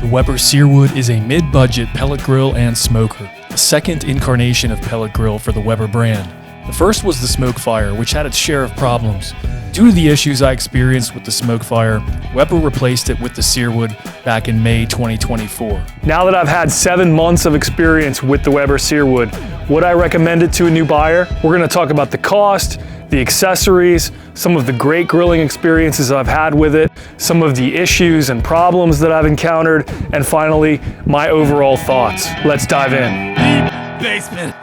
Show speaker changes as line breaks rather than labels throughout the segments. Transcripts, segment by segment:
The Weber Searwood is a mid-budget pellet grill and smoker, the second incarnation of pellet grill for the Weber brand. The first was the Smokefire, which had its share of problems. Due to the issues I experienced with the Smokefire, Weber replaced it with the Searwood back in May 2024.
Now that I've had 7 months of experience with the Weber Searwood, would I recommend it to a new buyer? We're going to talk about the cost, the accessories, some of the great grilling experiences I've had with it, some of the issues and problems that I've encountered, and finally, my overall thoughts. Let's dive in.
Basement.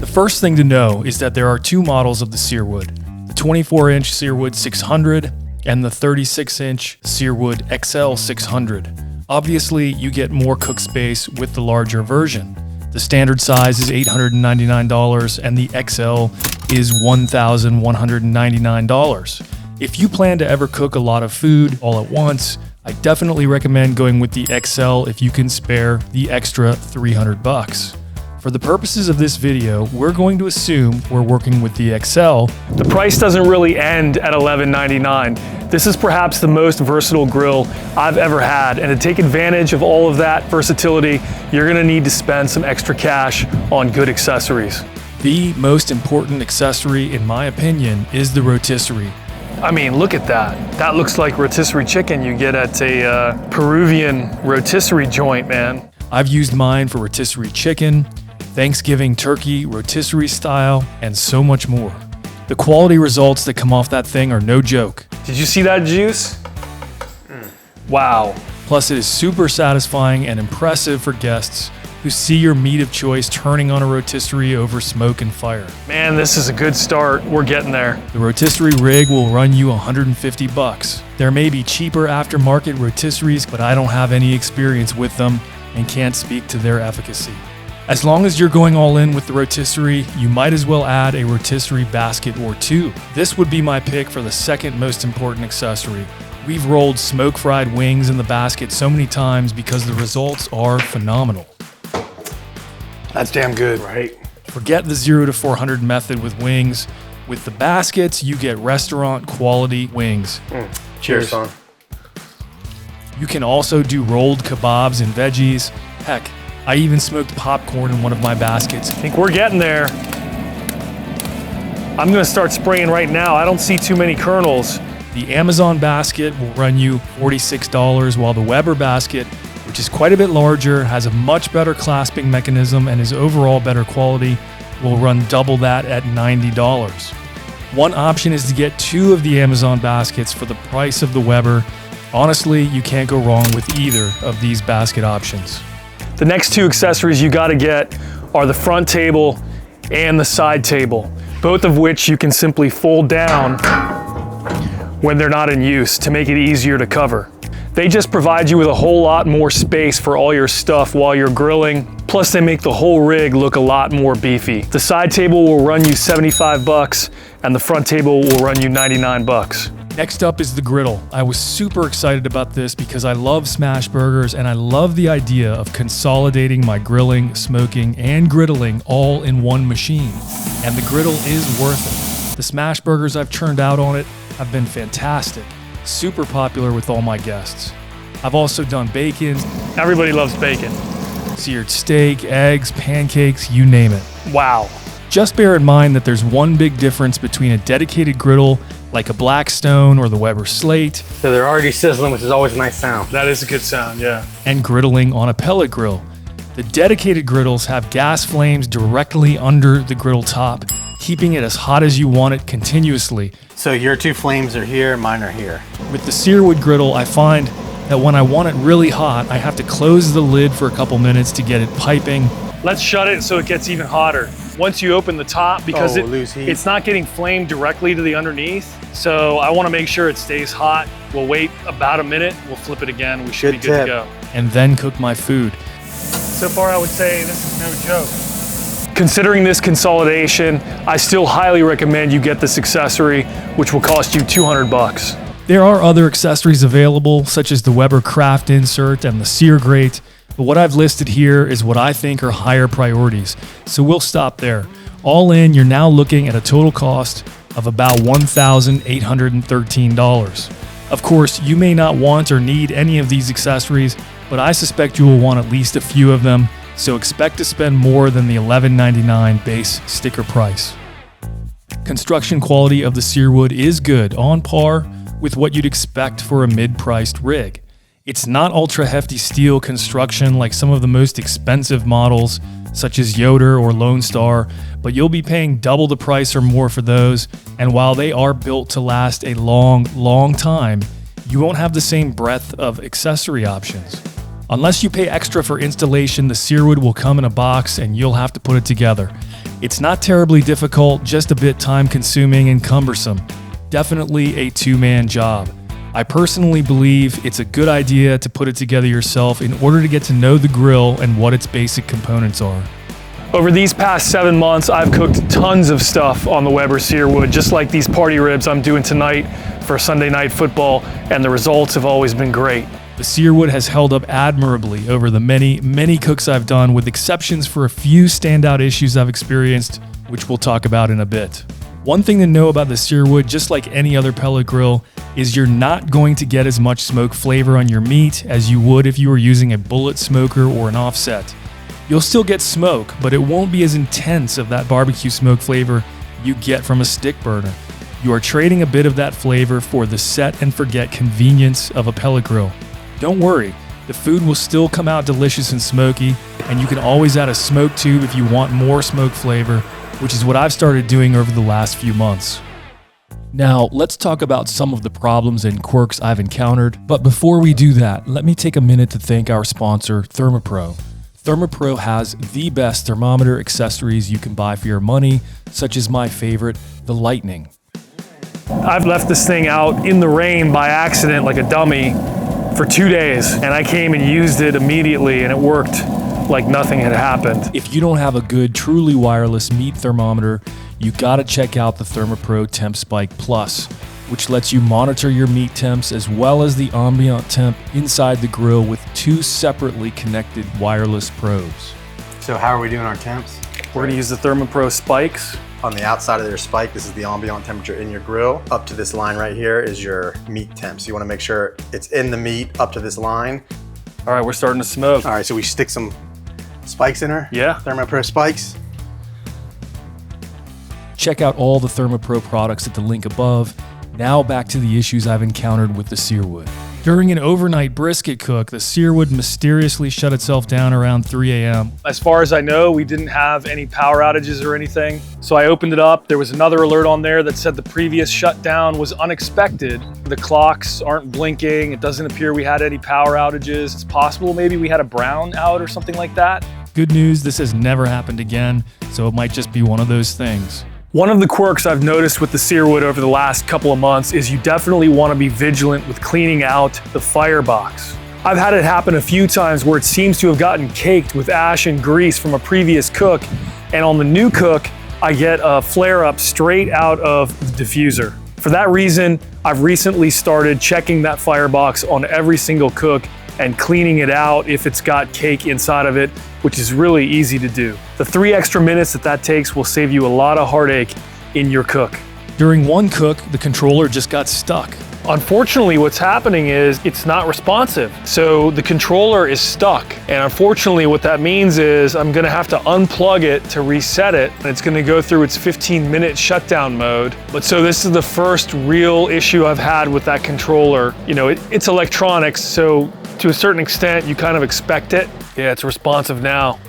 The first thing to know is that there are two models of the Searwood, the 24-inch Searwood 600 and the 36-inch Searwood XL 600. Obviously, you get more cook space with the larger version. The standard size is $899 and the XL is $1,199. If you plan to ever cook a lot of food all at once, I definitely recommend going with the XL if you can spare the extra $300. For the purposes of this video, we're going to assume we're working with the XL.
The price doesn't really end at $11.99. This is perhaps the most versatile grill I've ever had, and to take advantage of all of that versatility, you're gonna need to spend some extra cash on good accessories.
The most important accessory, in my opinion, is the rotisserie.
I mean, look at that. That looks like rotisserie chicken you get at a Peruvian rotisserie joint, man.
I've used mine for rotisserie chicken, Thanksgiving turkey, rotisserie style, and so much more. The quality results that come off that thing are no joke.
Did you see that juice? Wow.
Plus, it is super satisfying and impressive for guests who see your meat of choice turning on a rotisserie over smoke and fire.
Man, this is a good start. We're getting there.
The rotisserie rig will run you $150. There may be cheaper aftermarket rotisseries, but I don't have any experience with them and can't speak to their efficacy. As long as you're going all in with the rotisserie, you might as well add a rotisserie basket or two. This would be my pick for the second most important accessory. We've rolled smoke-fried wings in the basket so many times because the results are phenomenal.
That's damn good, right?
Forget the 0 to 400 method with wings. With the baskets, you get restaurant quality wings.
Cheers, son.
You can also do rolled kebabs and veggies. Heck, I even smoked popcorn in one of my baskets.
I think we're getting there. I'm gonna start spraying right now. I don't see too many kernels.
The Amazon basket will run you $46, while the Weber basket, which is quite a bit larger, has a much better clasping mechanism and is overall better quality, will run double that at $90. One option is to get two of the Amazon baskets for the price of the Weber. Honestly, you can't go wrong with either of these basket options.
The next two accessories you gotta get are the front table and the side table, both of which you can simply fold down when they're not in use to make it easier to cover. They just provide you with a whole lot more space for all your stuff while you're grilling, plus they make the whole rig look a lot more beefy. The side table will run you $75 and the front table will run you $99.
Next up is the griddle. I was super excited about this because I love smash burgers and I love the idea of consolidating my grilling, smoking, and griddling all in one machine. And the griddle is worth it. The smash burgers I've churned out on it have been fantastic. Super popular with all my guests. I've also done bacon.
Everybody loves bacon.
Seared steak, eggs, pancakes, you name it.
Wow.
Just bear in mind that there's one big difference between a dedicated griddle like a Blackstone or the Weber Slate.
So they're already sizzling, which is always a nice sound.
That is a good sound, yeah.
And griddling on a pellet grill. The dedicated griddles have gas flames directly under the griddle top, keeping it as hot as you want it continuously.
So your two flames are here, mine are here.
With the SearWood griddle, I find that when I want it really hot, I have to close the lid for a couple minutes to get it piping.
Let's shut it so it gets even hotter. Once you open the top, because it's not getting flame directly to the underneath, so I want to make sure it stays hot. We'll wait about a minute, we'll flip it again, we should be good to go.
And then cook my food.
So far I would say this is no joke. Considering this consolidation, I still highly recommend you get this accessory, which will cost you $200.
There are other accessories available, such as the Weber Craft insert and the sear grate, but what I've listed here is what I think are higher priorities, so we'll stop there. All in, you're now looking at a total cost of about $1,813. Of course, you may not want or need any of these accessories, but I suspect you will want at least a few of them, so expect to spend more than the $11.99 base sticker price. Construction quality of the SearWood is good, on par with what you'd expect for a mid-priced rig. It's not ultra-hefty steel construction like some of the most expensive models, such as Yoder or Lone Star, but you'll be paying double the price or more for those, and while they are built to last a long time, you won't have the same breadth of accessory options. Unless you pay extra for installation, the SearWood will come in a box and you'll have to put it together. It's not terribly difficult, just a bit time-consuming and cumbersome. Definitely a two-man job. I personally believe it's a good idea to put it together yourself in order to get to know the grill and what its basic components are.
Over these past 7 months, I've cooked tons of stuff on the Weber Searwood, just like these party ribs I'm doing tonight for Sunday Night Football, and the results have always been great.
The SearWood has held up admirably over the many cooks I've done, with exceptions for a few standout issues I've experienced, which we'll talk about in a bit. One thing to know about the SearWood, just like any other pellet grill, is you're not going to get as much smoke flavor on your meat as you would if you were using a bullet smoker or an offset. You'll still get smoke, but it won't be as intense of that barbecue smoke flavor you get from a stick burner. You are trading a bit of that flavor for the set and forget convenience of a pellet grill. Don't worry, the food will still come out delicious and smoky, and you can always add a smoke tube if you want more smoke flavor, which is what I've started doing over the last few months. Now, let's talk about some of the problems and quirks I've encountered, but before we do that, let me take a minute to thank our sponsor, ThermoPro. ThermoPro has the best thermometer accessories you can buy for your money, such as my favorite, the Lightning.
I've left this thing out in the rain by accident like a dummy for 2 days, and I came and used it immediately and it worked like nothing had happened.
If you don't have a good, truly wireless meat thermometer, you gotta check out the ThermoPro Temp Spike Plus, which lets you monitor your meat temps as well as the ambient temp inside the grill with 2 separately connected wireless probes.
So how are we doing our temps?
We're gonna use the ThermoPro spikes.
On the outside of your spike, this is the ambient temperature in your grill. Up to this line right here is your meat temp. So you wanna make sure it's in the meat up to this line.
All right, we're starting to smoke.
All right, so we stick some spikes in her.
Yeah.
ThermoPro spikes.
Check out all the ThermoPro products at the link above. Now back to the issues I've encountered with the SearWood. During an overnight brisket cook, the SearWood mysteriously shut itself down around 3 a.m.
As far as I know, we didn't have any power outages or anything. So I opened it up. There was another alert on there that said the previous shutdown was unexpected. The clocks aren't blinking. It doesn't appear we had any power outages. It's possible maybe we had a brown out or something like that.
Good news, this has never happened again, so it might just be one of those things.
One of the quirks I've noticed with the SearWood over the last couple of months is you definitely want to be vigilant with cleaning out the firebox. I've had it happen a few times where it seems to have gotten caked with ash and grease from a previous cook, and on the new cook, I get a flare-up straight out of the diffuser. For that reason, I've recently started checking that firebox on every single cook and cleaning it out if it's got cake inside of it, which is really easy to do. The 3 extra minutes that takes will save you a lot of heartache in your cook.
During one cook, the controller just got stuck.
Unfortunately, what's happening is it's not responsive. So the controller is stuck. And unfortunately, what that means is I'm gonna have to unplug it to reset it. And it's gonna go through its 15-minute shutdown mode. But so this is the first real issue I've had with that controller. You know, it's electronics, so to a certain extent, you kind of expect it. Yeah, it's responsive now.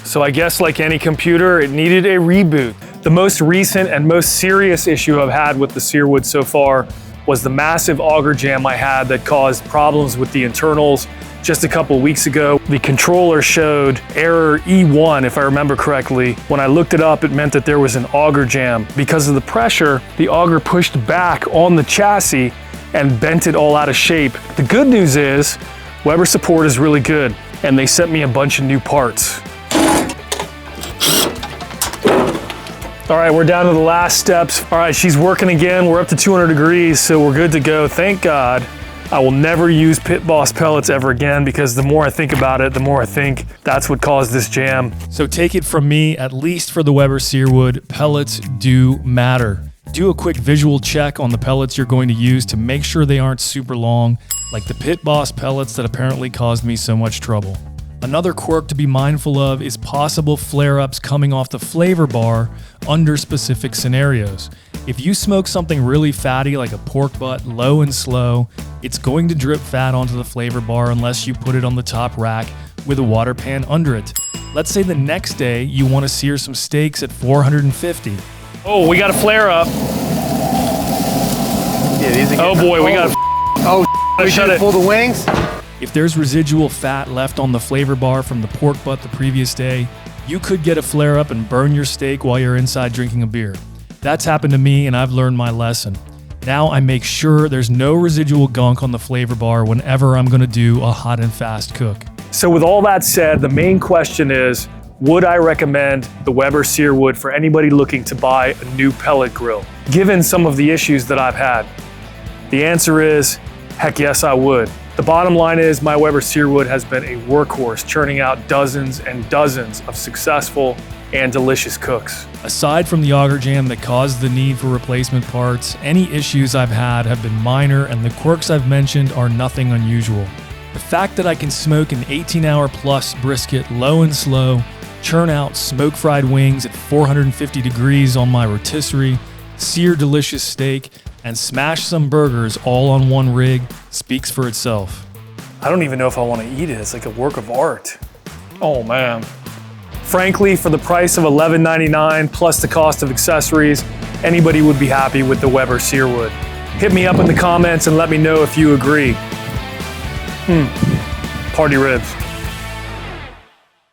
So I guess like any computer, it needed a reboot. The most recent and most serious issue I've had with the SearWood so far was the massive auger jam I had that caused problems with the internals. Just a couple weeks ago, the controller showed error E1, if I remember correctly. When I looked it up, it meant that there was an auger jam. Because of the pressure, the auger pushed back on the chassis and bent it all out of shape. The good news is, Weber support is really good, and they sent me a bunch of new parts. All right, we're down to the last steps. All right, she's working again. We're up to 200 degrees, so we're good to go. Thank God. I will never use Pit Boss pellets ever again, because the more I think about it, the more I think that's what caused this jam.
So take it from me, at least for the Weber Searwood, pellets do matter. Do a quick visual check on the pellets you're going to use to make sure they aren't super long, like the Pit Boss pellets that apparently caused me so much trouble. Another quirk to be mindful of is possible flare-ups coming off the flavor bar under specific scenarios. If you smoke something really fatty like a pork butt low and slow, it's going to drip fat onto the flavor bar unless you put it on the top rack with a water pan under it. Let's say the next day you want to sear some steaks at 450.
Oh, we got a flare up.
Yeah, these are
Oh boy, we got a
we
shut
should
it.
pull the wings.
If there's residual fat left on the flavor bar from the pork butt the previous day, you could get a flare up and burn your steak while you're inside drinking a beer. That's happened to me and I've learned my lesson. Now I make sure there's no residual gunk on the flavor bar whenever I'm gonna do a hot and fast cook.
So with all that said, the main question is, would I recommend the Weber Searwood for anybody looking to buy a new pellet grill, given some of the issues that I've had? The answer is, heck yes, I would. The bottom line is my Weber Searwood has been a workhorse, churning out dozens and dozens of successful and delicious cooks.
Aside from the auger jam that caused the need for replacement parts, any issues I've had have been minor and the quirks I've mentioned are nothing unusual. The fact that I can smoke an 18-hour plus brisket low and slow, churn out smoke-fried wings at 450 degrees on my rotisserie, sear delicious steak, and smash some burgers all on one rig speaks for itself.
I don't even know if I want to eat it. It's like a work of art. Oh man. Frankly, for the price of $11.99 plus the cost of accessories, anybody would be happy with the Weber Searwood. Hit me up in the comments and let me know if you agree. Party ribs.